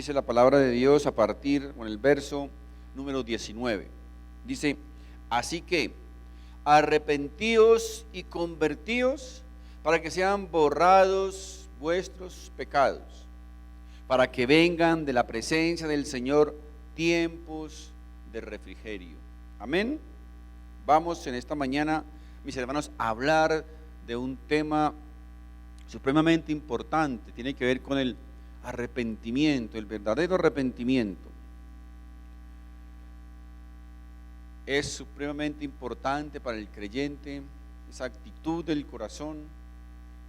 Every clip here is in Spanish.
Dice la palabra de Dios a partir con el verso número 19. Dice, así que arrepentíos y convertíos para que sean borrados vuestros pecados, para que vengan de la presencia del Señor tiempos de refrigerio. Amén. Vamos en esta mañana, mis hermanos, a hablar de un tema supremamente importante. Tiene que ver con el arrepentimiento, el verdadero arrepentimiento. Es supremamente importante para el creyente esa actitud del corazón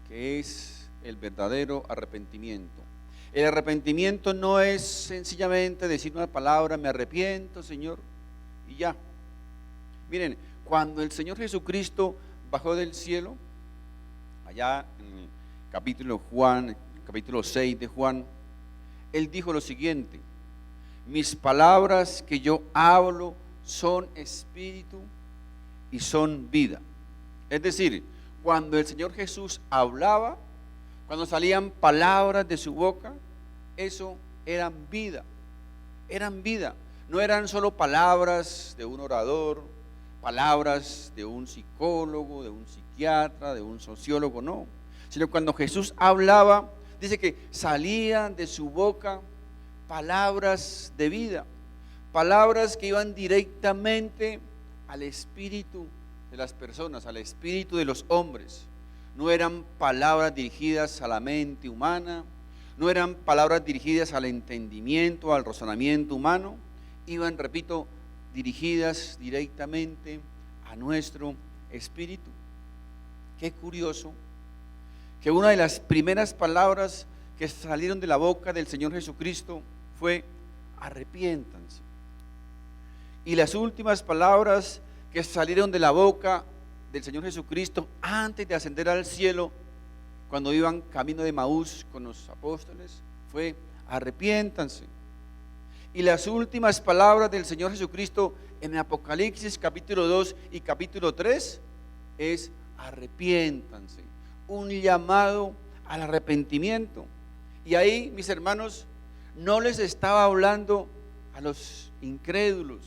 que es el verdadero arrepentimiento. El arrepentimiento no es sencillamente decir una palabra, me arrepiento, Señor, y ya. Miren, cuando el Señor Jesucristo bajó del cielo, allá en el capítulo 6 de Juan, Él dijo lo siguiente: mis palabras que yo hablo son espíritu y son vida. Es decir, cuando el Señor Jesús hablaba, cuando salían palabras de su boca, eso eran vida, no eran solo palabras de un orador, palabras de un psicólogo, de un psiquiatra, de un sociólogo, no, sino cuando Jesús hablaba, dice que salían de su boca palabras de vida, palabras que iban directamente al espíritu de las personas, al espíritu de los hombres. No eran palabras dirigidas a la mente humana, no eran palabras dirigidas al entendimiento, al razonamiento humano, iban, repito, dirigidas directamente a nuestro espíritu. Qué curioso que una de las primeras palabras que salieron de la boca del Señor Jesucristo fue arrepiéntanse. Y las últimas palabras que salieron de la boca del Señor Jesucristo antes de ascender al cielo, cuando iban camino de Maús con los apóstoles, fue arrepiéntanse. Y las últimas palabras del Señor Jesucristo en Apocalipsis capítulo 2 y capítulo 3 es arrepiéntanse, un llamado al arrepentimiento. Y ahí, mis hermanos, no les estaba hablando a los incrédulos,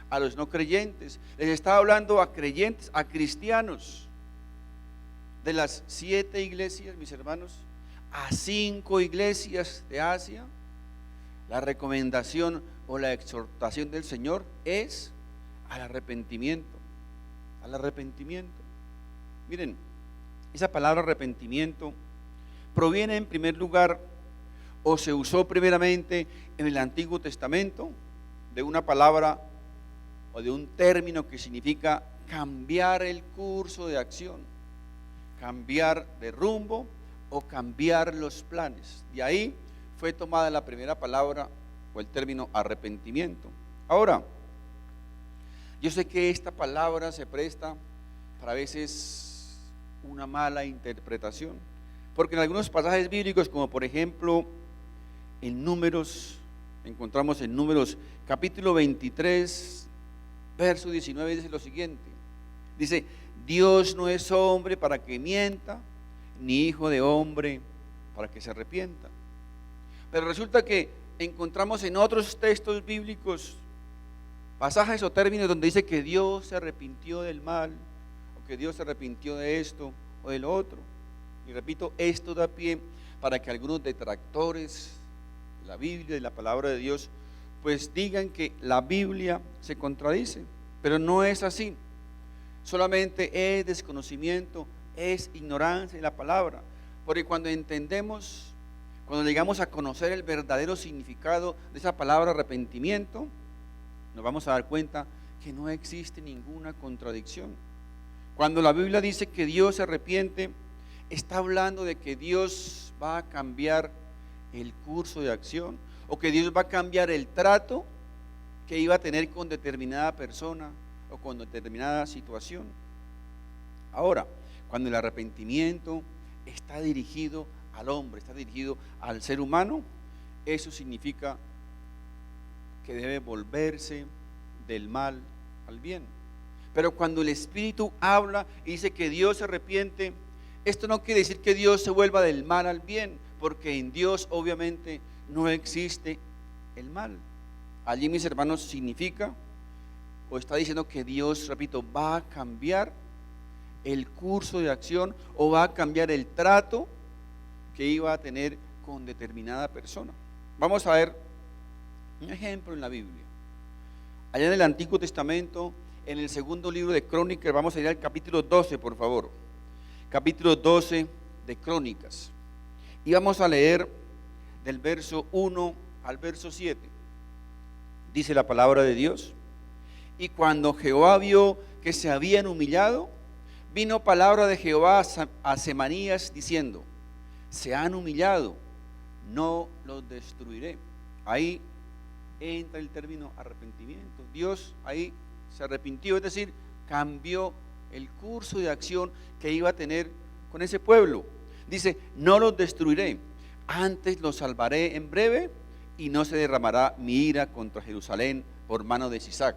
a los no creyentes, les estaba hablando a creyentes, a cristianos. De las 7 iglesias, mis hermanos, a 5 iglesias de Asia, la recomendación o la exhortación del Señor es al arrepentimiento, al arrepentimiento. Miren, esa palabra arrepentimiento proviene en primer lugar, o se usó primeramente en el Antiguo Testamento, de una palabra o de un término que significa cambiar el curso de acción, cambiar de rumbo o cambiar los planes. De ahí fue tomada la primera palabra o el término arrepentimiento. Ahora, yo sé que esta palabra se presta para a veces una mala interpretación, porque en algunos pasajes bíblicos, como por ejemplo en Números, encontramos en Números capítulo 23, verso 19, dice lo siguiente, dice, Dios no es hombre para que mienta, ni hijo de hombre para que se arrepienta. Pero resulta que encontramos en otros textos bíblicos pasajes o términos donde dice que Dios se arrepintió del mal, o que Dios se arrepintió de esto o del otro. Y repito, esto da pie para que algunos detractores de la Biblia, de la palabra de Dios, pues digan que la Biblia se contradice, pero no es así. Solamente es desconocimiento, es ignorancia de la palabra, porque cuando entendemos, cuando llegamos a conocer el verdadero significado de esa palabra arrepentimiento, nos vamos a dar cuenta que no existe ninguna contradicción. Cuando la Biblia dice que Dios se arrepiente, está hablando de que Dios va a cambiar el curso de acción, o que Dios va a cambiar el trato que iba a tener con determinada persona o con determinada situación. Ahora, cuando el arrepentimiento está dirigido al hombre, está dirigido al ser humano, eso significa que debe volverse del mal al bien. Pero cuando el Espíritu habla y dice que Dios se arrepiente, esto no quiere decir que Dios se vuelva del mal al bien, porque en Dios obviamente no existe el mal. Allí, mis hermanos, significa o está diciendo que Dios, repito, va a cambiar el curso de acción o va a cambiar el trato que iba a tener con determinada persona. Vamos a ver un ejemplo en la Biblia. Allá en el Antiguo Testamento, en el segundo libro de Crónicas, vamos a ir al capítulo 12, por favor. Capítulo 12 de Crónicas. Y vamos a leer del verso 1 al verso 7. Dice la palabra de Dios: y cuando Jehová vio que se habían humillado, vino palabra de Jehová a Semanías diciendo: se han humillado, no los destruiré. Ahí entra el término arrepentimiento. Dios ahí se arrepintió, es decir, cambió el curso de acción que iba a tener con ese pueblo. Dice: no los destruiré, antes los salvaré en breve, y no se derramará mi ira contra Jerusalén por mano de Sisac,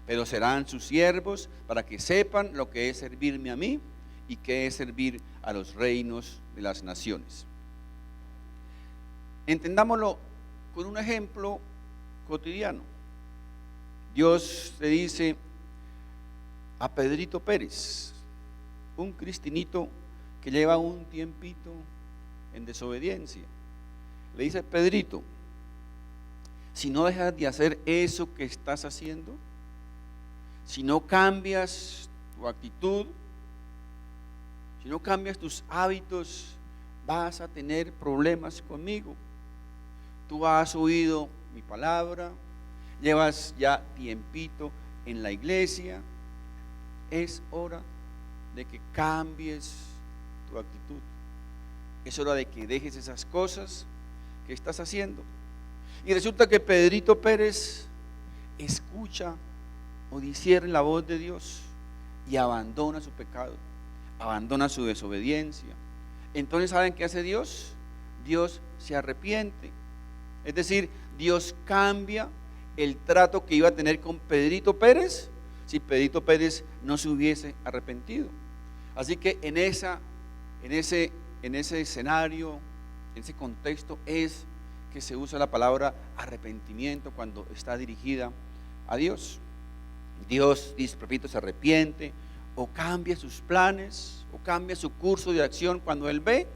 pero serán sus siervos para que sepan lo que es servirme a mí y que es servir a los reinos de las naciones. Entendámoslo con un ejemplo cotidiano. Dios le dice a Pedrito Pérez, un cristinito que lleva un tiempito en desobediencia, le dice: Pedrito, si no dejas de hacer eso que estás haciendo, si no cambias tu actitud, si no cambias tus hábitos, vas a tener problemas conmigo. Tú has oído mi palabra, llevas ya tiempito en la iglesia, es hora de que cambies tu actitud. Es hora de que dejes esas cosas que estás haciendo. Y resulta que Pedrito Pérez escucha o discierne la voz de Dios y abandona su pecado, abandona su desobediencia. Entonces, ¿saben qué hace Dios? Dios se arrepiente. Es decir, Dios cambia el trato que iba a tener con Pedrito Pérez si Pedrito Pérez no se hubiese arrepentido. Así que en ese escenario, en ese contexto, es que se usa la palabra arrepentimiento cuando está dirigida a Dios. Dios, dice, repito, se arrepiente o cambia sus planes o cambia su curso de acción cuando Él ve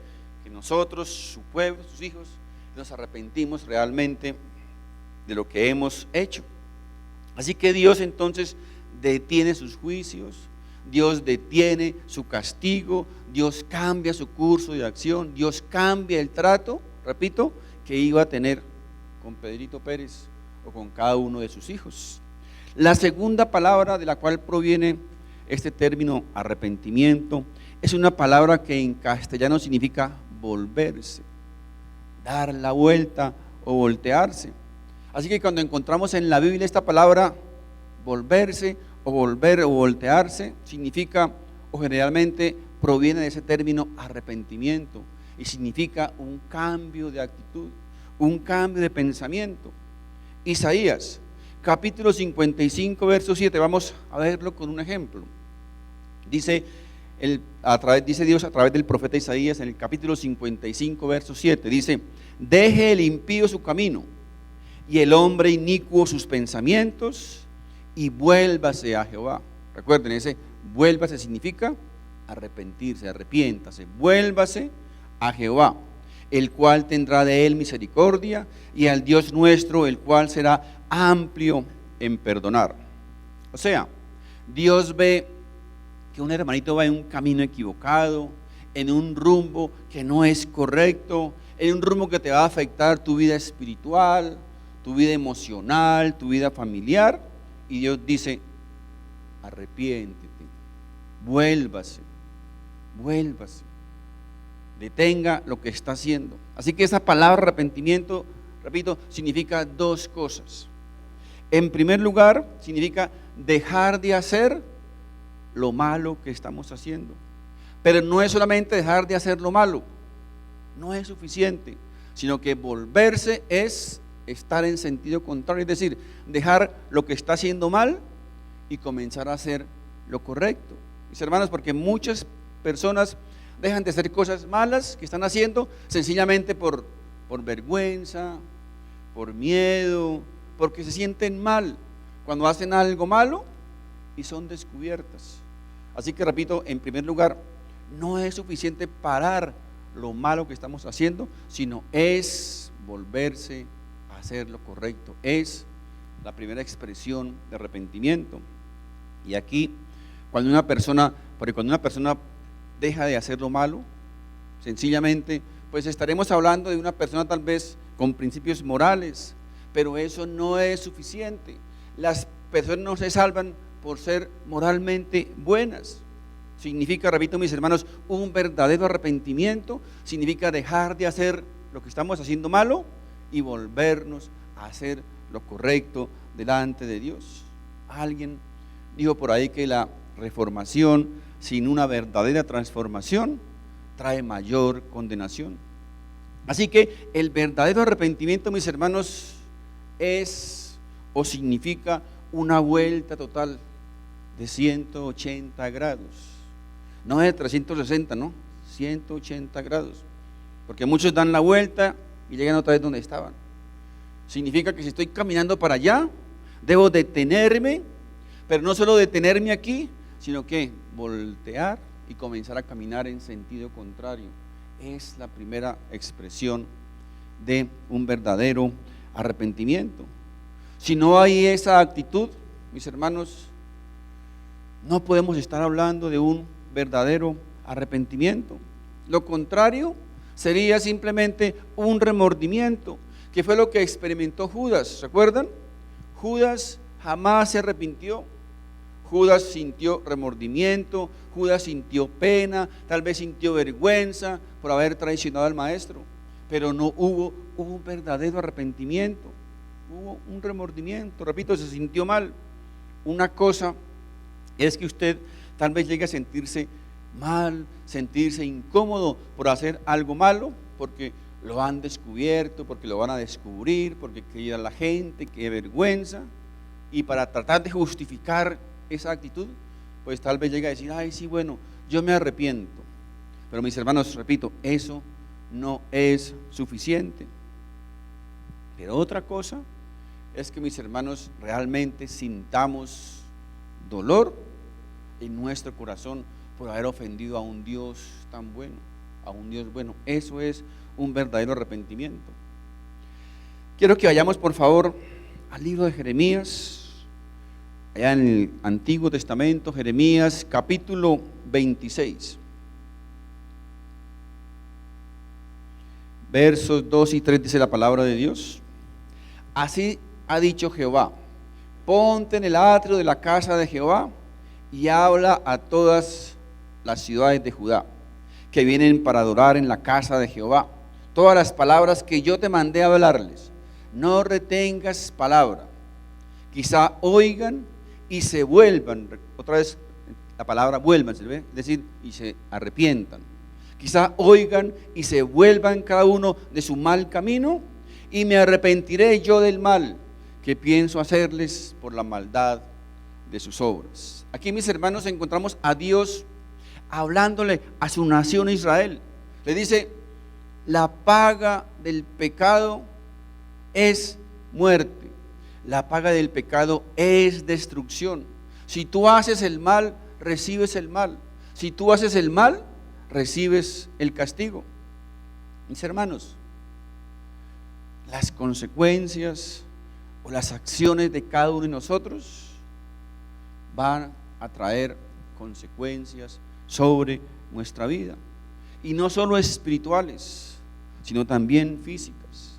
que nosotros, su pueblo, sus hijos, nos arrepentimos realmente de lo que hemos hecho. Así que Dios entonces detiene sus juicios, Dios detiene su castigo, Dios cambia su curso de acción, Dios cambia el trato, repito, que iba a tener con Pedrito Pérez o con cada uno de sus hijos. La segunda palabra de la cual proviene este término arrepentimiento es una palabra que en castellano significa volverse, dar la vuelta o voltearse. Así que cuando encontramos en la Biblia esta palabra volverse o volver o voltearse, significa o generalmente proviene de ese término arrepentimiento y significa un cambio de actitud, un cambio de pensamiento. Isaías capítulo 55 verso 7, vamos a verlo con un ejemplo. Dice Dios a través del profeta Isaías en el capítulo 55 verso 7, dice: deje el impío su camino y el hombre inicuo sus pensamientos y vuélvase a Jehová. Recuerden, ese vuélvase significa arrepentirse, arrepiéntase, vuélvase a Jehová, el cual tendrá de él misericordia, y al Dios nuestro, el cual será amplio en perdonar. O sea, Dios ve que un hermanito va en un camino equivocado, en un rumbo que no es correcto, en un rumbo que te va a afectar tu vida espiritual, tu vida emocional, tu vida familiar, y Dios dice: arrepiéntete, vuélvase, detenga lo que está haciendo. Así que esa palabra arrepentimiento, repito, significa dos cosas. En primer lugar, significa dejar de hacer lo malo que estamos haciendo. Pero no es solamente dejar de hacer lo malo, no es suficiente, sino que volverse es estar en sentido contrario, es decir, dejar lo que está haciendo mal y comenzar a hacer lo correcto. Mis hermanos, porque muchas personas dejan de hacer cosas malas que están haciendo sencillamente por vergüenza, por miedo, porque se sienten mal cuando hacen algo malo y son descubiertas. Así que repito, en primer lugar, no es suficiente parar lo malo que estamos haciendo, sino es volverse a hacer lo correcto. Es la primera expresión de arrepentimiento. Y aquí, cuando una persona deja de hacer lo malo, sencillamente, pues estaremos hablando de una persona tal vez con principios morales, pero eso no es suficiente. Las personas no se salvan por ser moralmente buenas. Significa, repito mis hermanos, un verdadero arrepentimiento, significa dejar de hacer lo que estamos haciendo malo y volvernos a hacer lo correcto delante de Dios. Alguien dijo por ahí que la reformación sin una verdadera transformación trae mayor condenación. Así que el verdadero arrepentimiento, mis hermanos, es o significa una vuelta total de 180 grados. No de 360, no, 180 grados. Porque muchos dan la vuelta y llegan otra vez donde estaban. Significa que si estoy caminando para allá, debo detenerme, pero no solo detenerme aquí, sino que voltear y comenzar a caminar en sentido contrario. Es la primera expresión de un verdadero arrepentimiento. Si no hay esa actitud, mis hermanos, no podemos estar hablando de un verdadero arrepentimiento. Lo contrario sería simplemente un remordimiento, que fue lo que experimentó Judas. ¿Se acuerdan? Judas jamás se arrepintió. Judas sintió remordimiento, Judas sintió pena, tal vez sintió vergüenza por haber traicionado al maestro, pero no hubo un verdadero arrepentimiento, hubo un remordimiento. Repito, se sintió mal. Una cosa es que usted tal vez llegue a sentirse mal, sentirse incómodo por hacer algo malo, porque lo han descubierto, porque lo van a descubrir, porque quería la gente, qué vergüenza, y para tratar de justificar esa actitud, pues tal vez llegue a decir, ay sí, bueno, yo me arrepiento. Pero mis hermanos, repito, eso no es suficiente. Pero otra cosa es que mis hermanos realmente sintamos dolor en nuestro corazón por haber ofendido a un Dios tan bueno, a un Dios bueno. Eso es un verdadero arrepentimiento. Quiero que vayamos por favor al libro de Jeremías, allá en el Antiguo Testamento, Jeremías capítulo 26, versos 2 y 3 dice la palabra de Dios. Así ha dicho Jehová: ponte en el atrio de la casa de Jehová y habla a todas las ciudades de Judá que vienen para adorar en la casa de Jehová todas las palabras que yo te mandé a hablarles. No retengas palabra, quizá oigan y se vuelvan. Otra vez la palabra vuelvan, ¿se ve? Es decir, y se arrepientan. Quizá oigan y se vuelvan cada uno de su mal camino, y me arrepentiré yo del mal que pienso hacerles por la maldad de sus obras. Aquí, mis hermanos, encontramos a Dios hablándole a su nación Israel. Le dice: la paga del pecado es muerte. La paga del pecado es destrucción. Si tú haces el mal, recibes el mal. Si tú haces el mal, recibes el castigo. Mis hermanos, las consecuencias o las acciones de cada uno de nosotros van a traer consecuencias sobre nuestra vida. Y no solo espirituales, sino también físicas.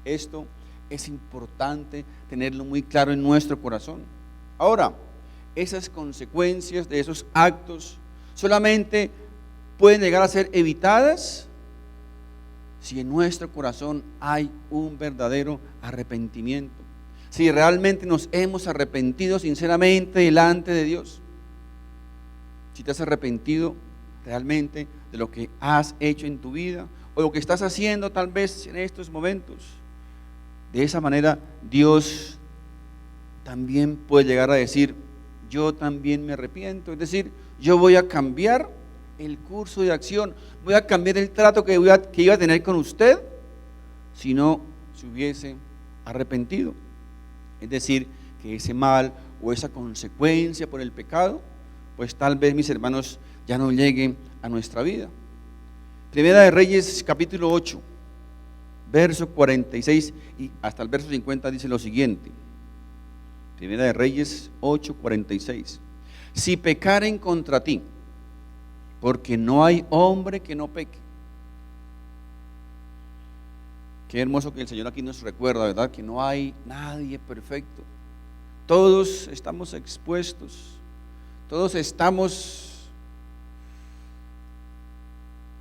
Esto es importante tenerlo muy claro en nuestro corazón. Ahora, esas consecuencias de esos actos solamente pueden llegar a ser evitadas si en nuestro corazón hay un verdadero arrepentimiento, si realmente nos hemos arrepentido sinceramente delante de Dios, si te has arrepentido realmente de lo que has hecho en tu vida o lo que estás haciendo tal vez en estos momentos. De esa manera Dios también puede llegar a decir: yo también me arrepiento. Es decir, yo voy a cambiar el curso de acción, voy a cambiar el trato que iba a tener con usted si no se hubiese arrepentido. Es decir, que ese mal o esa consecuencia por el pecado, pues tal vez, mis hermanos, ya no llegue a nuestra vida. Primera de Reyes, capítulo 8, verso 46 y hasta el verso 50 dice lo siguiente. Primera de Reyes 8, 46. Si pecaren contra ti, porque no hay hombre que no peque. Qué hermoso que el Señor aquí nos recuerda, ¿verdad? Que no hay nadie perfecto. Todos estamos expuestos, todos estamos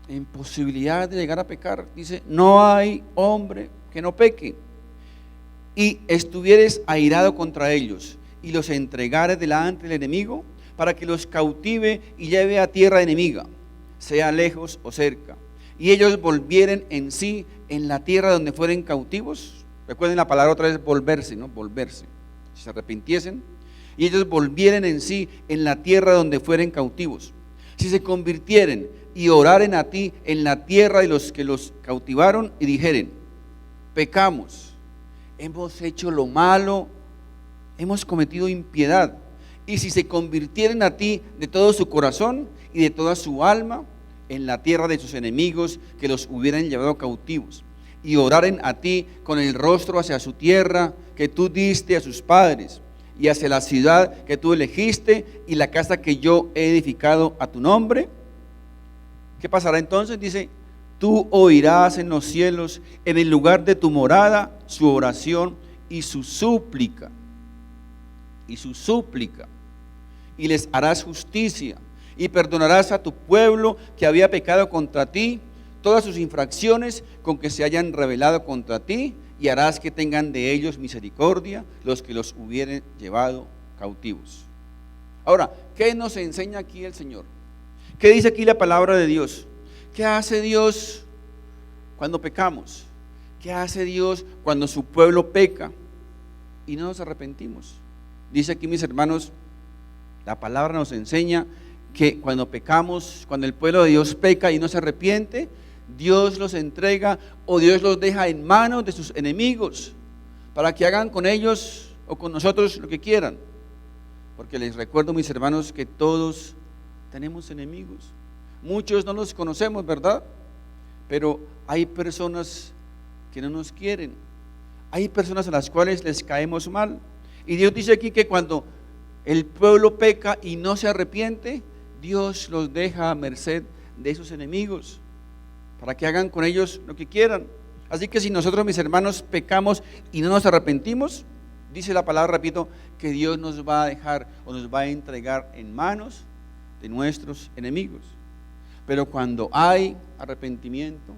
en posibilidad de llegar a pecar. Dice, no hay hombre que no peque. Y estuvieres airado contra ellos y los entregares delante del enemigo para que los cautive y lleve a tierra enemiga, sea lejos o cerca. Y ellos volvieren en sí en la tierra donde fueren cautivos. Recuerden la palabra otra vez, volverse, ¿no? Volverse. Si se arrepintiesen. Y ellos volvieren en sí en la tierra donde fueren cautivos. Si se convirtieren y oraren a ti en la tierra de los que los cautivaron y dijeren, pecamos, hemos hecho lo malo, hemos cometido impiedad. Y si se convirtieren a ti de todo su corazón y de toda su alma en la tierra de sus enemigos que los hubieran llevado cautivos, y oraren a ti con el rostro hacia su tierra que tú diste a sus padres, y hacia la ciudad que tú elegiste y la casa que yo he edificado a tu nombre, ¿qué pasará entonces? Dice, tú oirás en los cielos, en el lugar de tu morada, su oración y su súplica, y les harás justicia, y perdonarás a tu pueblo que había pecado contra ti, todas sus infracciones con que se hayan rebelado contra ti, y harás que tengan de ellos misericordia los que los hubieren llevado cautivos. Ahora, ¿qué nos enseña aquí el Señor? ¿Qué dice aquí la palabra de Dios? ¿Qué hace Dios cuando pecamos? ¿Qué hace Dios cuando su pueblo peca y no nos arrepentimos? Dice aquí, mis hermanos, la palabra nos enseña que cuando pecamos, cuando el pueblo de Dios peca y no se arrepiente, Dios los entrega o Dios los deja en manos de sus enemigos para que hagan con ellos o con nosotros lo que quieran. Porque les recuerdo, mis hermanos, que todos tenemos enemigos. Muchos no los conocemos, ¿verdad? Pero hay personas que no nos quieren. Hay personas a las cuales les caemos mal. Y Dios dice aquí que cuando el pueblo peca y no se arrepiente, Dios los deja a merced de esos enemigos para que hagan con ellos lo que quieran. Así que si nosotros, mis hermanos, pecamos y no nos arrepentimos, dice la palabra, repito, que Dios nos va a dejar o nos va a entregar en manos de nuestros enemigos. Pero cuando hay arrepentimiento,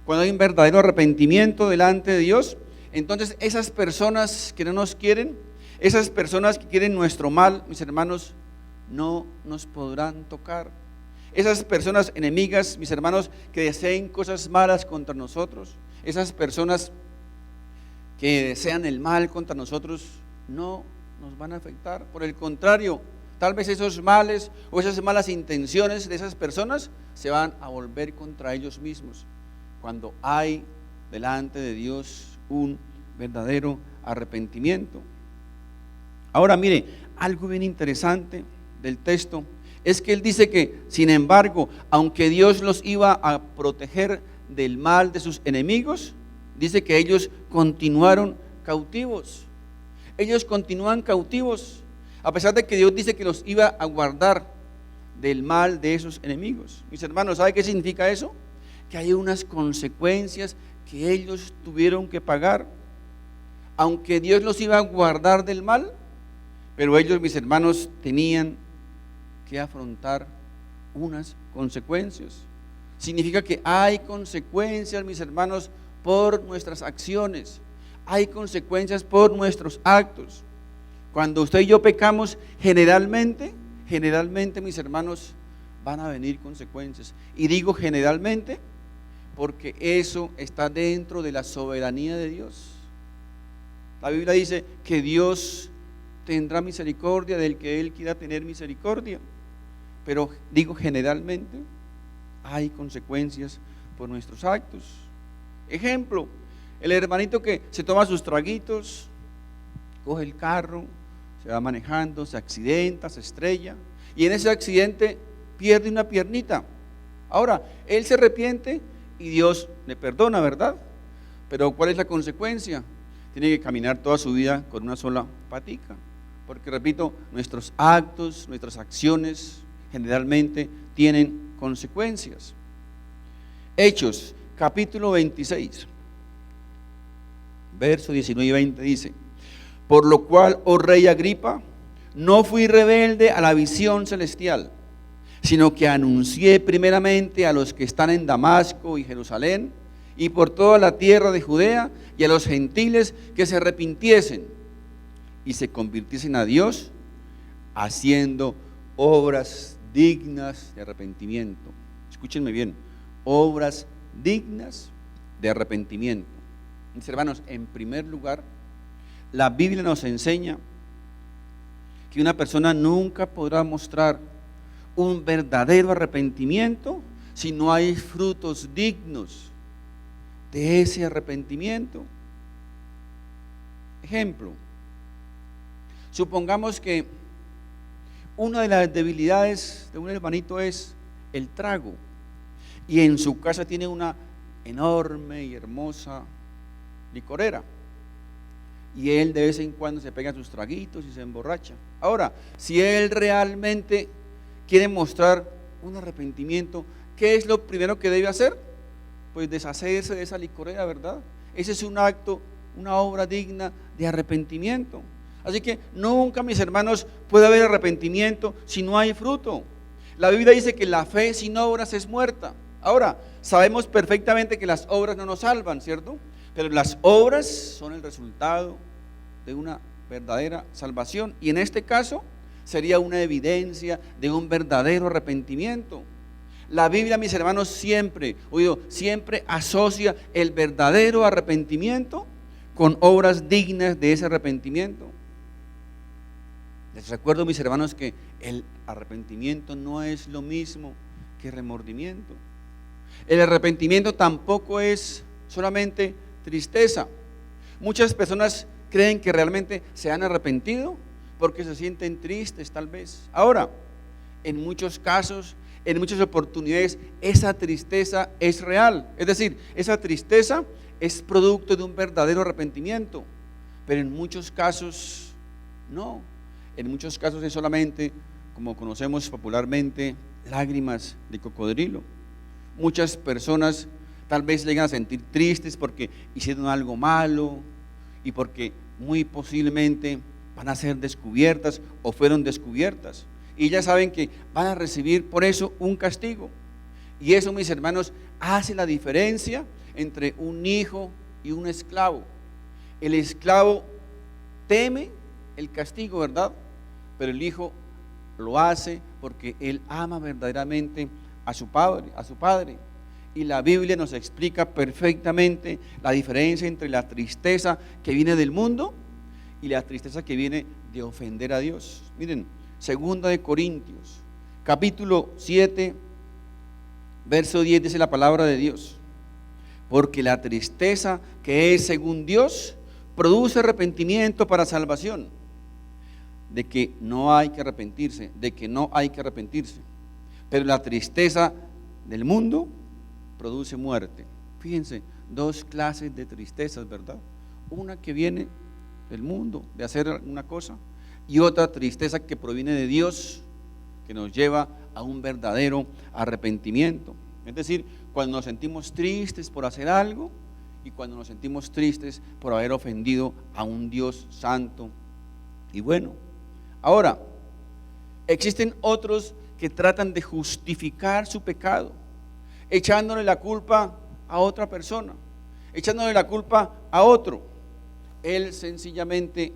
cuando hay un verdadero arrepentimiento delante de Dios, entonces esas personas que no nos quieren, esas personas que quieren nuestro mal, mis hermanos, no nos podrán tocar. Esas personas enemigas, mis hermanos, que deseen cosas malas contra nosotros, esas personas que desean el mal contra nosotros, no nos van a afectar. Por el contrario, tal vez esos males o esas malas intenciones de esas personas se van a volver contra ellos mismos cuando hay delante de Dios un verdadero arrepentimiento. Ahora mire, algo bien interesante del texto es que él dice que, sin embargo, aunque Dios los iba a proteger del mal de sus enemigos, dice que ellos continuaron cautivos. Ellos continúan cautivos, a pesar de que Dios dice que los iba a guardar del mal de esos enemigos. Mis hermanos, ¿sabe qué significa eso? Que hay unas consecuencias que ellos tuvieron que pagar. Aunque Dios los iba a guardar del mal, pero ellos, mis hermanos, tenían que afrontar unas consecuencias. Significa que hay consecuencias, mis hermanos, por nuestras acciones. Hay consecuencias por nuestros actos. Cuando usted y yo pecamos, generalmente, mis hermanos, van a venir consecuencias. Y digo generalmente porque eso está dentro de la soberanía de Dios. La Biblia dice que Dios tendrá misericordia del que Él quiera tener misericordia. Pero digo generalmente hay consecuencias por nuestros actos. Ejemplo, El hermanito que se toma sus traguitos, coge el carro, se va manejando, se accidenta, se estrella, y en ese accidente pierde una piernita. Ahora, él se arrepiente y Dios le perdona, ¿verdad? Pero ¿cuál es la consecuencia? Tiene que caminar toda su vida con una sola patica. Porque, repito, nuestros actos, nuestras acciones generalmente tienen consecuencias. Hechos, capítulo 26, verso 19 y 20 dice: por lo cual, oh rey Agripa, no fui rebelde a la visión celestial, sino que anuncié primeramente a los que están en Damasco y Jerusalén, y por toda la tierra de Judea, y a los gentiles que se arrepintiesen y se convirtiesen a Dios, haciendo obras dignas de arrepentimiento. Escúchenme bien, obras dignas de arrepentimiento. Mis hermanos, en primer lugar, la Biblia nos enseña que una persona nunca podrá mostrar un verdadero arrepentimiento si no hay frutos dignos de ese arrepentimiento. Ejemplo, supongamos que una de las debilidades de un hermanito es el trago, y en su casa tiene una enorme y hermosa licorera, y él de vez en cuando se pega sus traguitos y se emborracha. Ahora, si él realmente quiere mostrar un arrepentimiento, ¿qué es lo primero que debe hacer? Pues deshacerse de esa licorera, ¿verdad? Ese es un acto, una obra digna de arrepentimiento. Así que nunca, mis hermanos, puede haber arrepentimiento si no hay fruto. La Biblia dice que la fe sin obras es muerta. Ahora, sabemos perfectamente que las obras no nos salvan, ¿cierto? Pero las obras son el resultado de una verdadera salvación, y en este caso sería una evidencia de un verdadero arrepentimiento. La Biblia, mis hermanos, siempre asocia el verdadero arrepentimiento con obras dignas de ese arrepentimiento. Les recuerdo, mis hermanos, que el arrepentimiento no es lo mismo que remordimiento. El arrepentimiento tampoco es solamente tristeza. Muchas personas creen que realmente se han arrepentido porque se sienten tristes, tal vez. Ahora, en muchos casos, en muchas oportunidades, esa tristeza es real. Es decir, esa tristeza es producto de un verdadero arrepentimiento. Pero en muchos casos, no. En muchos casos es solamente, como conocemos popularmente, lágrimas de cocodrilo. Muchas personas tal vez llegan a sentir tristes porque hicieron algo malo y porque muy posiblemente van a ser descubiertas o fueron descubiertas. Y ya saben que van a recibir por eso un castigo. Y eso, mis hermanos, hace la diferencia entre un hijo y un esclavo. El esclavo teme el castigo, ¿verdad? Pero el hijo lo hace porque él ama verdaderamente a su padre. Y la Biblia nos explica perfectamente la diferencia entre la tristeza que viene del mundo y la tristeza que viene de ofender a Dios. Miren, 2 de Corintios, capítulo 7, verso 10, dice la palabra de Dios: porque la tristeza que es según Dios produce arrepentimiento para salvación, de que no hay que arrepentirse, pero la tristeza del mundo produce muerte. Fíjense, dos clases de tristezas, ¿verdad? Una que viene del mundo, de hacer una cosa, y otra tristeza que proviene de Dios, que nos lleva a un verdadero arrepentimiento. Es decir, cuando nos sentimos tristes por hacer algo y cuando nos sentimos tristes por haber ofendido a un Dios santo y bueno. Ahora, existen otros que tratan de justificar su pecado, echándole la culpa a otra persona, echándole la culpa a otro. Él sencillamente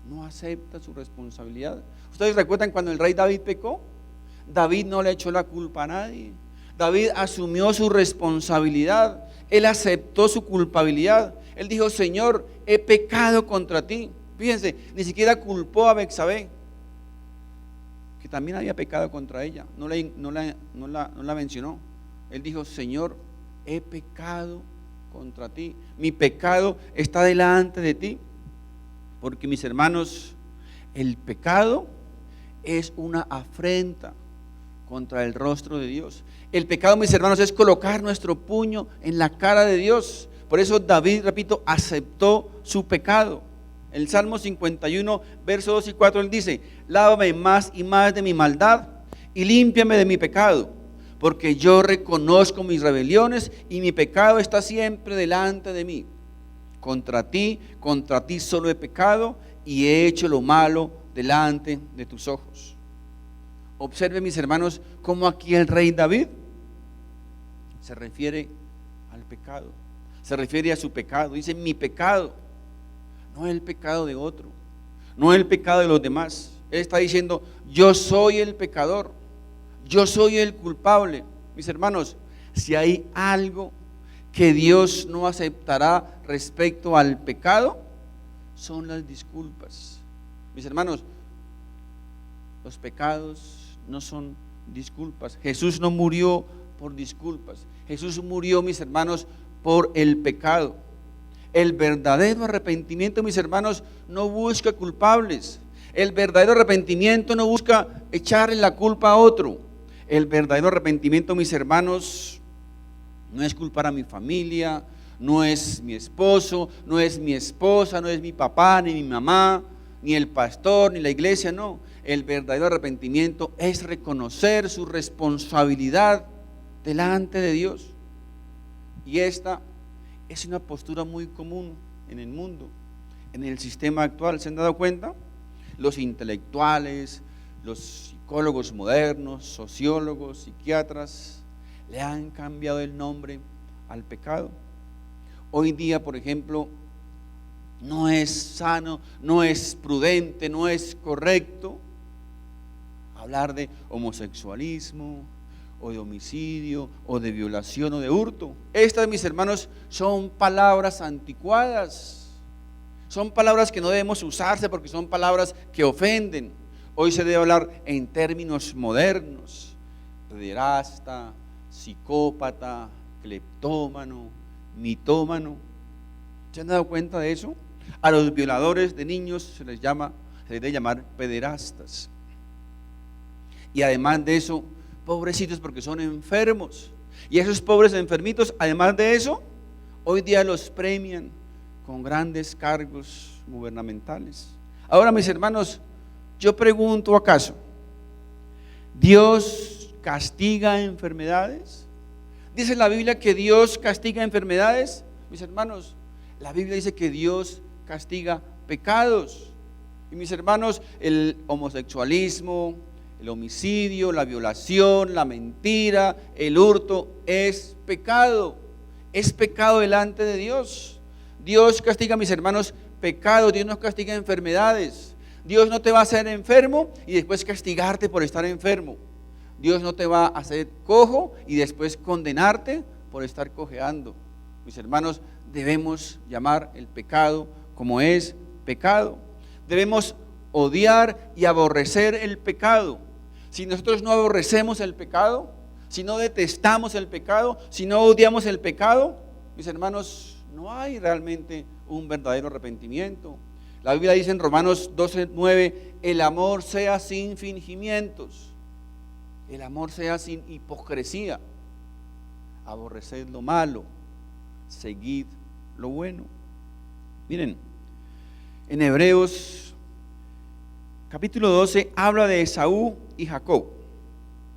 no acepta su responsabilidad. ¿Ustedes recuerdan cuando el rey David pecó? David no le echó la culpa a nadie. David asumió su responsabilidad. Él aceptó su culpabilidad. Él dijo: Señor, he pecado contra ti. Fíjense, ni siquiera culpó a Betsabé, que también había pecado contra ella. No la mencionó. Él dijo: Señor, he pecado contra ti. Mi pecado está delante de ti. Porque, mis hermanos, el pecado es una afrenta contra el rostro de Dios. El pecado, mis hermanos, es colocar nuestro puño en la cara de Dios. Por eso David, repito, aceptó su pecado. El Salmo 51, versos 2 y 4, él dice: lávame más y más de mi maldad y límpiame de mi pecado, porque yo reconozco mis rebeliones y mi pecado está siempre delante de mí. Contra ti solo he pecado y he hecho lo malo delante de tus ojos. Observen, mis hermanos, cómo aquí el rey David se refiere al pecado, se refiere a su pecado. Dice: mi pecado, no el pecado de otro, no el pecado de los demás. Él está diciendo: yo soy el pecador, yo soy el culpable. Mis hermanos, si hay algo que Dios no aceptará respecto al pecado, son las disculpas. Mis hermanos, los pecados no son disculpas. Jesús no murió por disculpas. Jesús murió, mis hermanos, por el pecado. El verdadero arrepentimiento, mis hermanos, no busca culpables. El verdadero arrepentimiento no busca echarle la culpa a otro. El verdadero arrepentimiento, mis hermanos, no es culpar a mi familia, no es mi esposo, no es mi esposa, no es mi papá, ni mi mamá, ni el pastor, ni la iglesia, no. El verdadero arrepentimiento es reconocer su responsabilidad delante de Dios. Y esta es una postura muy común en el mundo, en el sistema actual. ¿Se han dado cuenta? Los intelectuales, los psicólogos modernos, sociólogos, psiquiatras, le han cambiado el nombre al pecado. Hoy día, por ejemplo, no es sano, no es prudente, no es correcto hablar de homosexualismo, o de homicidio, o de violación, o de hurto. Estas, mis hermanos, son palabras anticuadas. Son palabras que no debemos usarse porque son palabras que ofenden. Hoy se debe hablar en términos modernos: pederasta, psicópata, cleptómano, mitómano. ¿Se han dado cuenta de eso? A los violadores de niños se les debe llamar pederastas. Y además de eso, pobrecitos, porque son enfermos. Y esos pobres enfermitos, además de eso, hoy día los premian con grandes cargos gubernamentales. Ahora, mis hermanos, yo pregunto, ¿acaso Dios castiga enfermedades? ¿Dice la Biblia que Dios castiga enfermedades? Mis hermanos, la Biblia dice que Dios castiga pecados. Y, mis hermanos, el homosexualismo, el homicidio, la violación, la mentira, el hurto es pecado delante de Dios. Dios castiga, mis hermanos, pecados. Dios no castiga enfermedades. Dios no te va a hacer enfermo y después castigarte por estar enfermo. Dios no te va a hacer cojo y después condenarte por estar cojeando. Mis hermanos, debemos llamar el pecado como es pecado. Debemos odiar y aborrecer el pecado. Si nosotros no aborrecemos el pecado, si no detestamos el pecado, si no odiamos el pecado, mis hermanos, no hay realmente un verdadero arrepentimiento. La Biblia dice en Romanos 12:9: el amor sea sin fingimientos, el amor sea sin hipocresía, aborreced lo malo, seguid lo bueno. Miren, en Hebreos capítulo 12 habla de Esaú y Jacob.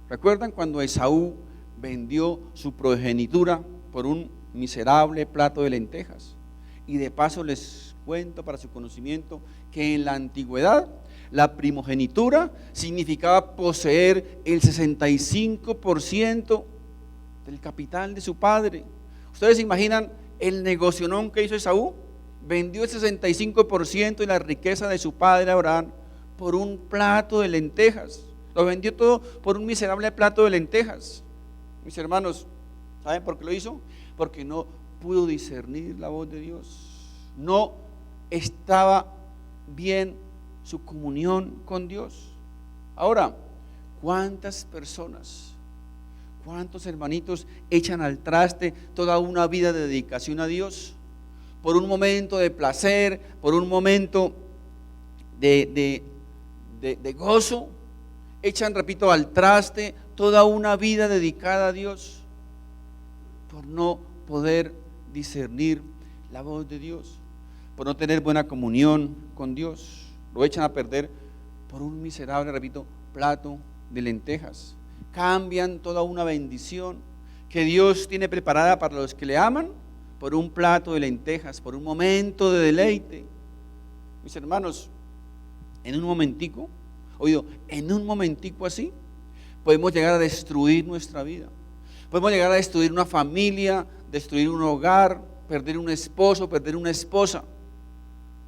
¿Recuerdan cuando Esaú vendió su progenitura por un miserable plato de lentejas? Y de paso les cuento para su conocimiento que en la antigüedad la primogenitura significaba poseer el 65% del capital de su padre. ¿Ustedes se imaginan el negocionón que hizo Esaú? Vendió el 65% de la riqueza de su padre Abraham por un plato de lentejas. Lo vendió todo por un miserable plato de lentejas. Mis hermanos, ¿saben por qué lo hizo? Porque no pudo discernir la voz de Dios. No estaba bien su comunión con Dios. Ahora, ¿cuántas personas ¿Cuántos hermanitos echan al traste toda una vida de dedicación a Dios? Por un momento de placer, por un momento de gozo, echan, repito, al traste toda una vida dedicada a Dios por no poder discernir la voz de Dios, por no tener buena comunión con Dios. Lo echan a perder por un miserable, repito, plato de lentejas. Cambian toda una bendición que Dios tiene preparada para los que le aman por un plato de lentejas, por un momento de deleite. Mis hermanos, en un momentico, en un momentico así, podemos llegar a destruir nuestra vida. Podemos llegar a destruir una familia, destruir un hogar, perder un esposo, perder una esposa,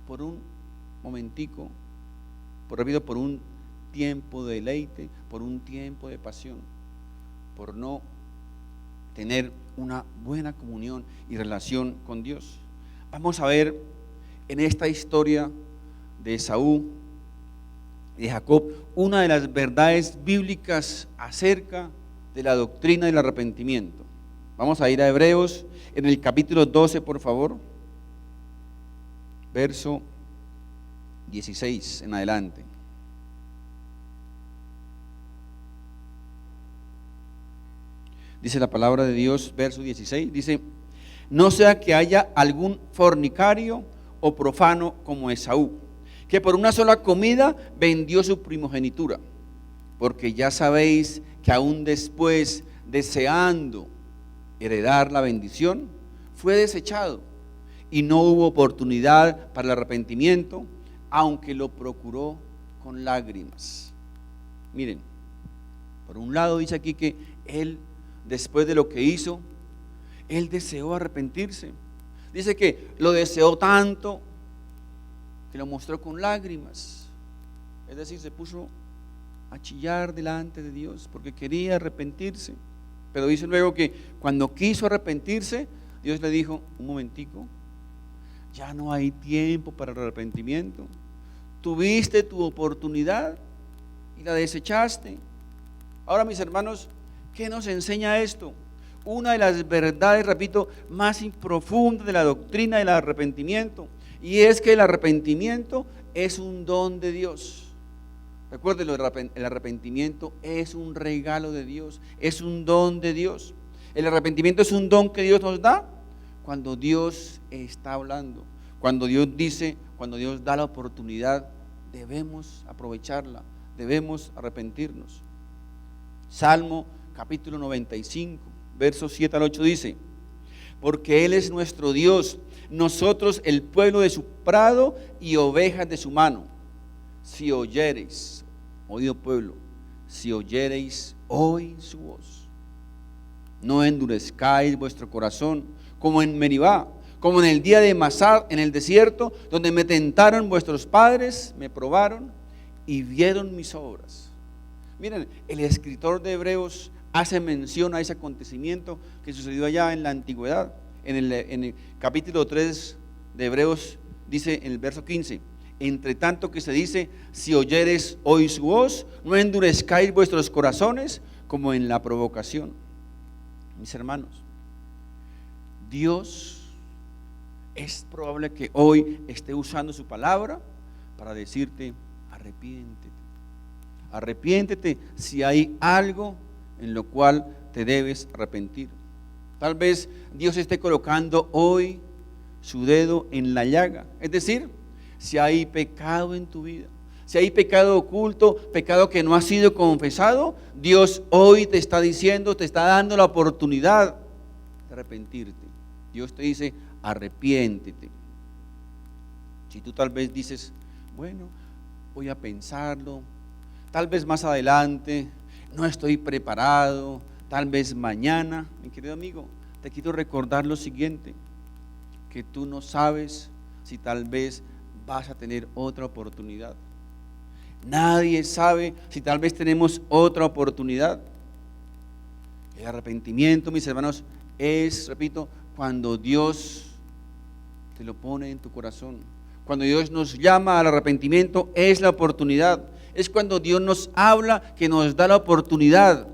por un momentico, por un tiempo de deleite, por un tiempo de pasión, por no tener una buena comunión y relación con Dios. Vamos a ver en esta historia de Esaú y de Jacob una de las verdades bíblicas acerca de la doctrina del arrepentimiento. Vamos a ir a Hebreos en el capítulo 12, por favor, verso 16 en adelante. Dice la palabra de Dios, verso 16, dice: no sea que haya algún fornicario o profano como Esaú, que por una sola comida vendió su primogenitura, porque ya sabéis que aún después, deseando heredar la bendición, fue desechado y no hubo oportunidad para el arrepentimiento, aunque lo procuró con lágrimas. Miren, por un lado dice aquí que él, después de lo que hizo, él deseó arrepentirse. Dice que lo deseó tanto que lo mostró con lágrimas. Es decir, se puso a chillar delante de Dios porque quería arrepentirse. Pero dice luego que cuando quiso arrepentirse, Dios le dijo: un momentico, ya no hay tiempo para el arrepentimiento. Tuviste tu oportunidad y la desechaste. Ahora, mis hermanos, ¿qué nos enseña esto? Una de las verdades, repito, más profundas de la doctrina del arrepentimiento, y es que el arrepentimiento es un don de Dios. Recuerden, el arrepentimiento es un regalo de Dios, es un don de Dios. El arrepentimiento es un don que Dios nos da cuando Dios está hablando, cuando Dios dice, cuando Dios da la oportunidad, debemos aprovecharla, debemos arrepentirnos. Salmo capítulo 95, versos 7 al 8 dice: porque Él es nuestro Dios, nosotros el pueblo de su prado y ovejas de su mano. Si oyereis, oído pueblo, si oyereis hoy su voz, no endurezcáis vuestro corazón como en Meribá, como en el día de Masar en el desierto, donde me tentaron vuestros padres, me probaron y vieron mis obras. Miren, el escritor de Hebreos hace mención a ese acontecimiento que sucedió allá en la antigüedad. En el capítulo 3 de Hebreos dice en el verso 15: entre tanto que se dice, si oyeres hoy su voz, no endurezcáis vuestros corazones como en la provocación. Mis hermanos, Dios es probable que hoy esté usando su palabra para decirte: arrepiéntete. Arrepiéntete si hay algo en lo cual te debes arrepentir. Tal vez Dios esté colocando hoy su dedo en la llaga, es decir, si hay pecado en tu vida, si hay pecado oculto, pecado que no ha sido confesado, Dios hoy te está diciendo, te está dando la oportunidad de arrepentirte. Dios te dice: arrepiéntete. Si tú tal vez dices: bueno, voy a pensarlo, tal vez más adelante, no estoy preparado, tal vez mañana. Mi querido amigo, te quiero recordar lo siguiente, que tú no sabes si tal vez vas a tener otra oportunidad. Nadie sabe si tal vez tenemos otra oportunidad. El arrepentimiento, mis hermanos, es, repito, cuando Dios te lo pone en tu corazón. Cuando Dios nos llama al arrepentimiento, es la oportunidad. Es cuando Dios nos habla, que nos da la oportunidad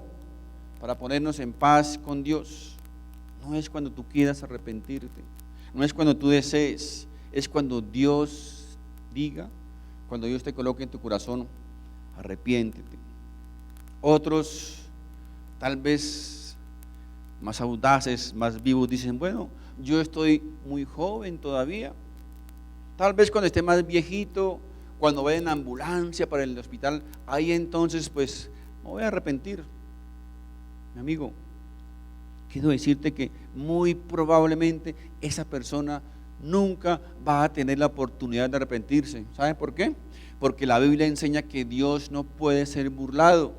para ponernos en paz con Dios, no es cuando tú quieras arrepentirte, no es cuando tú desees, es cuando Dios diga, cuando Dios te coloque en tu corazón, arrepiéntete. Otros, tal vez más audaces, más vivos, dicen, bueno, yo estoy muy joven todavía, tal vez cuando esté más viejito, cuando vaya en ambulancia para el hospital, ahí entonces pues me voy a arrepentir. Mi amigo, quiero decirte que muy probablemente esa persona nunca va a tener la oportunidad de arrepentirse. ¿Saben por qué? Porque la Biblia enseña que Dios no puede ser burlado.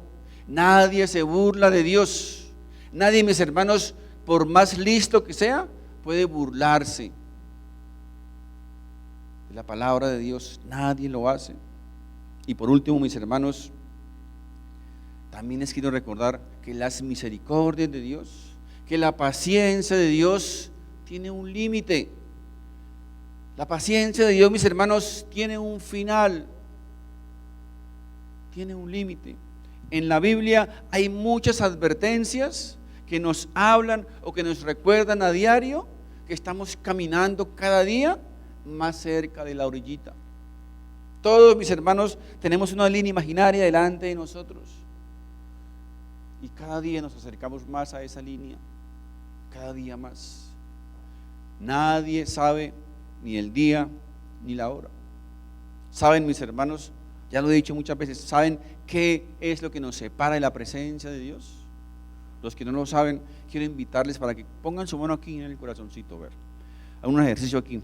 Nadie se burla de Dios. Nadie, mis hermanos, por más listo que sea, puede burlarse de la palabra de Dios. Nadie lo hace. Y por último, mis hermanos, también les quiero recordar que las misericordias de Dios, que la paciencia de Dios tiene un límite. La paciencia de Dios, mis hermanos, tiene un final, tiene un límite. En la Biblia hay muchas advertencias que nos hablan o que nos recuerdan a diario que estamos caminando cada día más cerca de la orillita. Todos, mis hermanos, tenemos una línea imaginaria delante de nosotros y cada día nos acercamos más a esa línea, cada día más. Nadie sabe ni el día ni la hora. ¿Saben, mis hermanos? Ya lo he dicho muchas veces. ¿Saben qué es lo que nos separa de la presencia de Dios? Los que no lo saben, quiero invitarles para que pongan su mano aquí en el corazoncito, ver. Hagan un ejercicio aquí.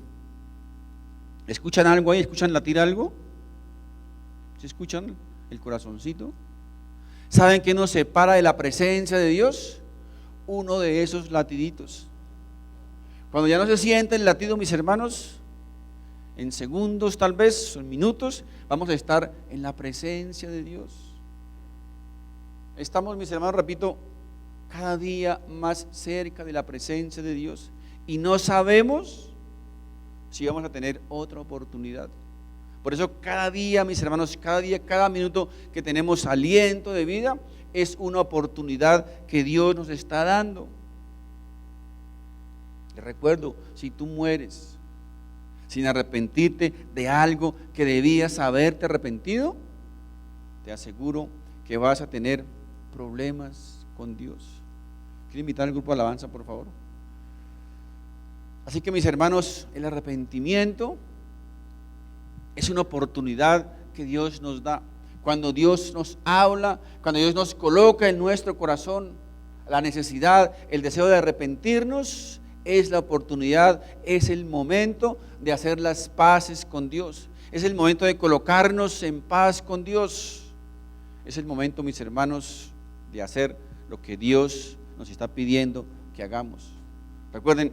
¿Escuchan algo ahí? ¿Escuchan latir algo? ¿Se escuchan el corazoncito? ¿Saben qué nos separa de la presencia de Dios? Uno de esos latiditos. Cuando ya no se siente el latido, mis hermanos, en segundos tal vez, o en minutos, vamos a estar en la presencia de Dios. Estamos, mis hermanos, repito, cada día más cerca de la presencia de Dios y no sabemos si vamos a tener otra oportunidad. Por eso cada día, mis hermanos, cada día, cada minuto que tenemos aliento de vida es una oportunidad que Dios nos está dando. Les recuerdo, si tú mueres sin arrepentirte de algo que debías haberte arrepentido, te aseguro que vas a tener problemas con Dios. Quiero invitar al grupo de alabanza, por favor. Así que, mis hermanos, el arrepentimiento es una oportunidad que Dios nos da. Cuando Dios nos habla, cuando Dios nos coloca en nuestro corazón la necesidad, el deseo de arrepentirnos, es la oportunidad, es el momento de hacer las paces con Dios. Es el momento de colocarnos en paz con Dios. Es el momento, mis hermanos, de hacer lo que Dios nos está pidiendo que hagamos. Recuerden,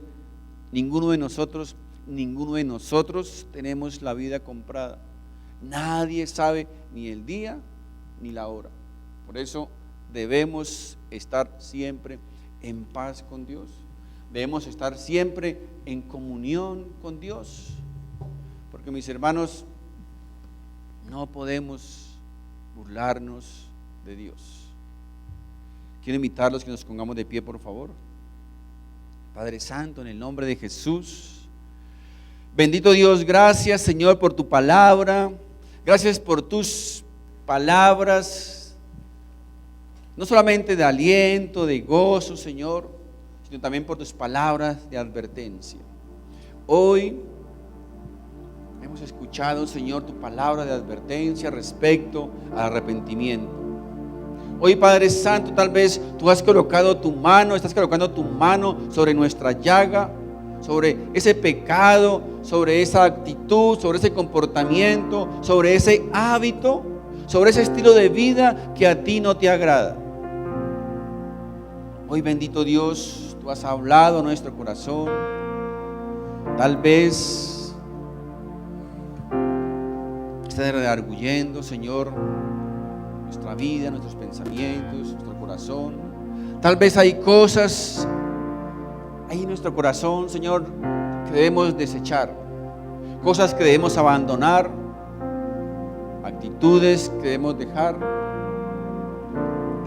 ninguno de nosotros tenemos la vida comprada. Nadie sabe ni el día ni la hora. Por eso debemos estar siempre en paz con Dios. Debemos estar siempre en comunión con Dios. Porque, mis hermanos, no podemos burlarnos de Dios. Quiero invitarlos que nos pongamos de pie, por favor. Padre Santo, en el nombre de Jesús, bendito Dios, gracias, Señor, por tu palabra. Gracias por tus palabras, no solamente de aliento, de gozo, Señor, sino también por tus palabras de advertencia. Hoy hemos escuchado, Señor, tu palabra de advertencia respecto al arrepentimiento. Hoy, Padre Santo, tal vez tú has colocado tu mano, estás colocando tu mano sobre nuestra llaga, sobre ese pecado, sobre esa actitud, sobre ese comportamiento, sobre ese hábito, sobre ese estilo de vida que a ti no te agrada. Hoy, bendito Dios, tú has hablado a nuestro corazón. Tal vez estás redarguyendo, Señor, nuestra vida, nuestros pensamientos, nuestro corazón. Tal vez hay cosas ahí en nuestro corazón, Señor, que debemos desechar, cosas que debemos abandonar, actitudes que debemos dejar.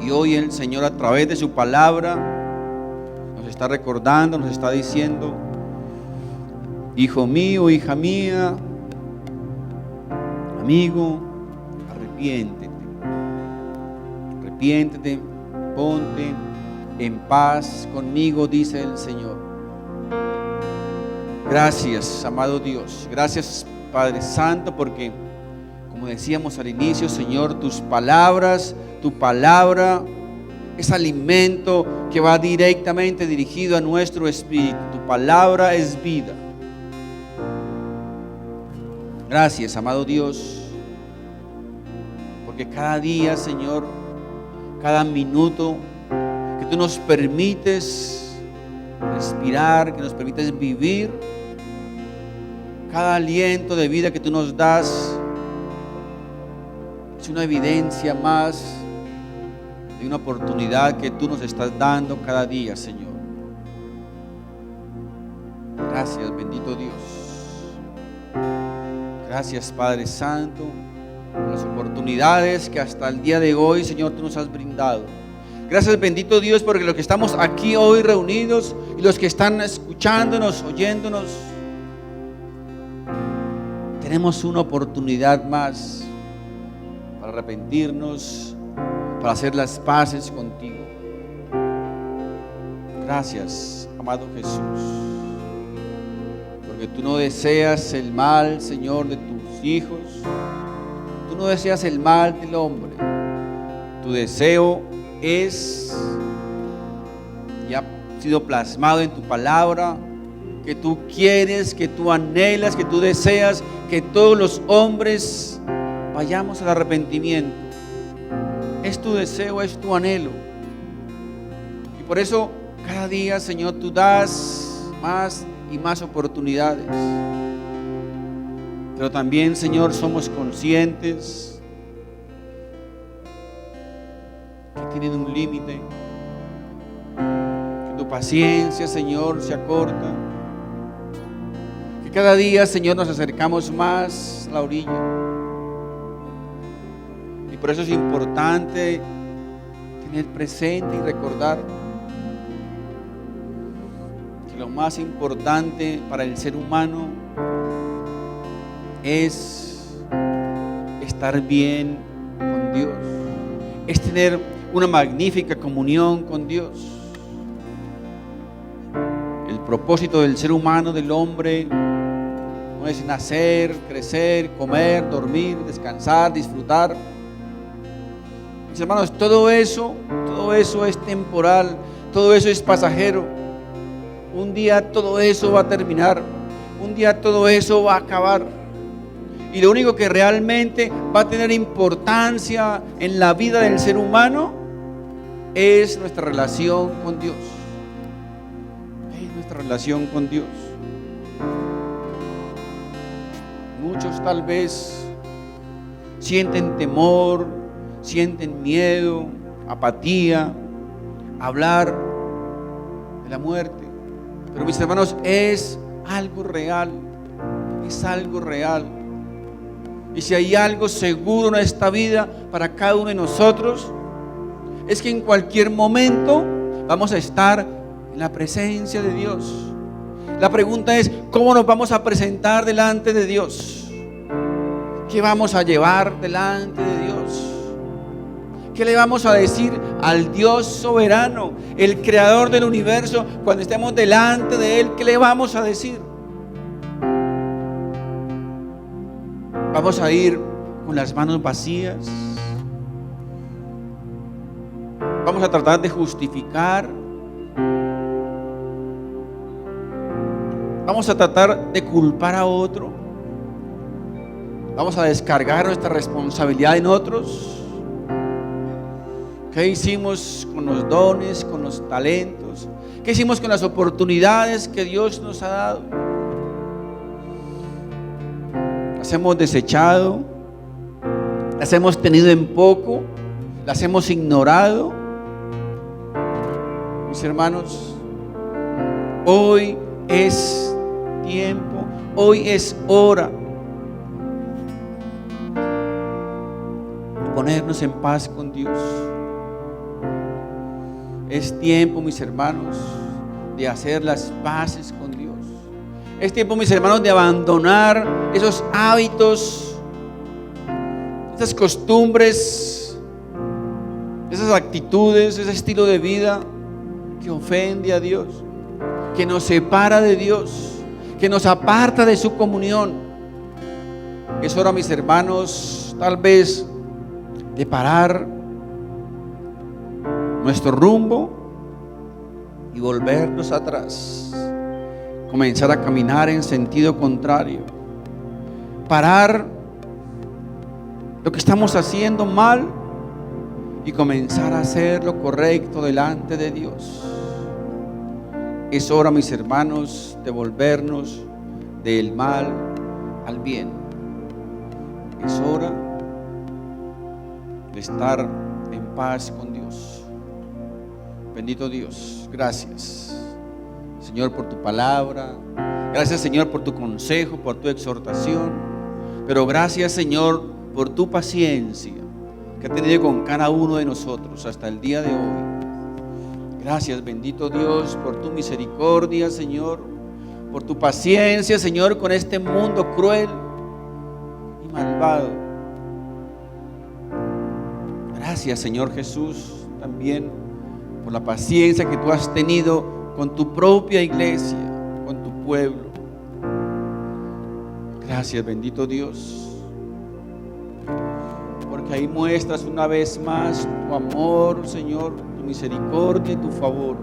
Y hoy el Señor, a través de su palabra, nos está recordando, nos está diciendo: hijo mío, hija mía, amigo, arrepiéntete. Arrepiéntete, ponte en paz conmigo, dice el Señor. Gracias, amado Dios. Gracias, Padre Santo, porque, como decíamos al inicio, Señor, tus palabras, tu palabra es alimento que va directamente dirigido a nuestro espíritu. Tu palabra es vida. Gracias, amado Dios, porque cada día, Señor, cada minuto que tú nos permites respirar, que nos permites vivir, cada aliento de vida que tú nos das es una evidencia más de una oportunidad que tú nos estás dando cada día, Señor. Gracias, bendito Dios. Gracias, Padre Santo, por las oportunidades que hasta el día de hoy, Señor, tú nos has brindado. Gracias, bendito Dios, porque los que estamos aquí hoy reunidos y los que están escuchándonos, oyéndonos, tenemos una oportunidad más para arrepentirnos, para hacer las paces contigo. Gracias, amado Jesús, porque tú no deseas el mal, Señor, de tus hijos. Tú no deseas el mal del hombre. Tu deseo es, y ha sido plasmado en tu palabra, que tú quieres, que tú anhelas, que tú deseas que todos los hombres vayamos al arrepentimiento. Es tu deseo, es tu anhelo. Y por eso cada día, Señor, tú das más y más oportunidades. Pero también, Señor, somos conscientes que tienen un límite, que tu paciencia, Señor, se acorta, que cada día, Señor, nos acercamos más a la orilla. Y por eso es importante tener presente y recordar que lo más importante para el ser humano es estar bien con Dios, es tener una magnífica comunión con Dios. El propósito del ser humano, del hombre, no es nacer, crecer, comer, dormir, descansar, disfrutar. Mis hermanos, todo eso es temporal, todo eso es pasajero. Un día todo eso va a terminar, un día todo eso va a acabar. Y lo único que realmente va a tener importancia en la vida del ser humano es nuestra relación con Dios. Es nuestra relación con Dios. Muchos tal vez sienten temor, sienten miedo, apatía, hablar de la muerte. Pero mis hermanos, es algo real, es algo real. Y si hay algo seguro en esta vida para cada uno de nosotros, es que en cualquier momento vamos a estar en la presencia de Dios. La pregunta es, ¿cómo nos vamos a presentar delante de Dios? ¿Qué vamos a llevar delante de Dios? ¿Qué le vamos a decir al Dios soberano, el creador del universo, cuando estemos delante de Él? ¿Qué le vamos a decir? Vamos a ir con las manos vacías. Vamos a tratar de justificar. Vamos a tratar de culpar a otro. Vamos a descargar nuestra responsabilidad en otros. ¿Qué hicimos con los dones, con los talentos? ¿Qué hicimos con las oportunidades que Dios nos ha dado? Las hemos desechado, las hemos tenido en poco, las hemos ignorado. Mis hermanos, hoy es tiempo, hoy es hora de ponernos en paz con Dios. Es tiempo, mis hermanos, de hacer las paces con Dios. Es tiempo, mis hermanos, de abandonar esos hábitos, esas costumbres, esas actitudes, ese estilo de vida que ofende a Dios, que nos separa de Dios, que nos aparta de su comunión. Es hora, mis hermanos, tal vez de parar nuestro rumbo y volvernos atrás, comenzar a caminar en sentido contrario, parar lo que estamos haciendo mal y comenzar a hacer lo correcto delante de Dios. Es hora, mis hermanos, de volvernos del mal al bien. Es hora de estar en paz con Dios. Bendito Dios, gracias, Señor, por tu palabra. Gracias, Señor, por tu consejo, por tu exhortación. Pero gracias, Señor, por tu paciencia que has tenido con cada uno de nosotros hasta el día de hoy. Gracias, bendito Dios, por tu misericordia, Señor, por tu paciencia, Señor, con este mundo cruel y malvado. Gracias, Señor Jesús, también por la paciencia que tú has tenido con tu propia iglesia, con tu pueblo. Gracias, bendito Dios, porque ahí muestras una vez más tu amor, Señor, tu misericordia y tu favor.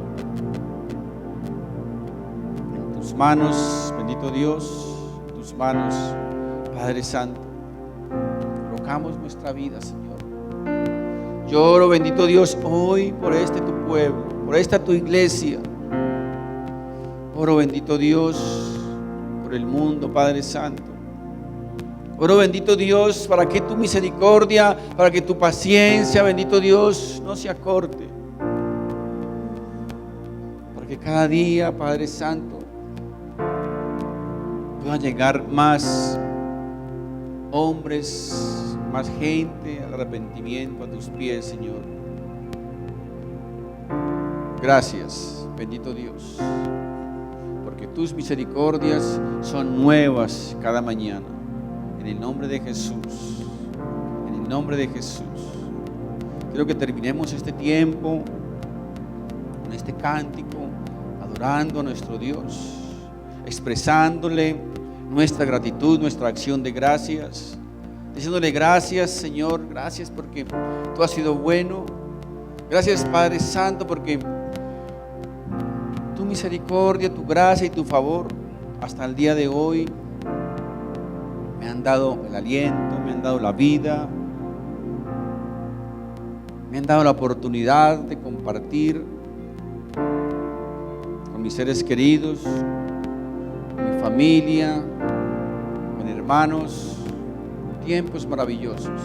En tus manos, bendito Dios, en tus manos, Padre Santo, colocamos nuestra vida, Señor. Yo oro, bendito Dios, hoy por este tu pueblo, por esta tu iglesia. Oro, bendito Dios, por el mundo, Padre Santo. Oro, bendito Dios, para que tu misericordia, para que tu paciencia, bendito Dios, no se acorte. Para que cada día, Padre Santo, puedan llegar más hombres, más gente al arrepentimiento a tus pies, Señor. Gracias, bendito Dios, porque tus misericordias son nuevas cada mañana. En el nombre de Jesús, en el nombre de Jesús. Quiero que terminemos este tiempo con este cántico, adorando a nuestro Dios, expresándole nuestra gratitud, nuestra acción de gracias, diciéndole gracias, Señor, gracias porque tú has sido bueno. Gracias, Padre Santo, porque tu misericordia, tu gracia y tu favor hasta el día de hoy me han dado el aliento, me han dado la vida, me han dado la oportunidad de compartir con mis seres queridos, con mi familia, con hermanos, tiempos maravillosos.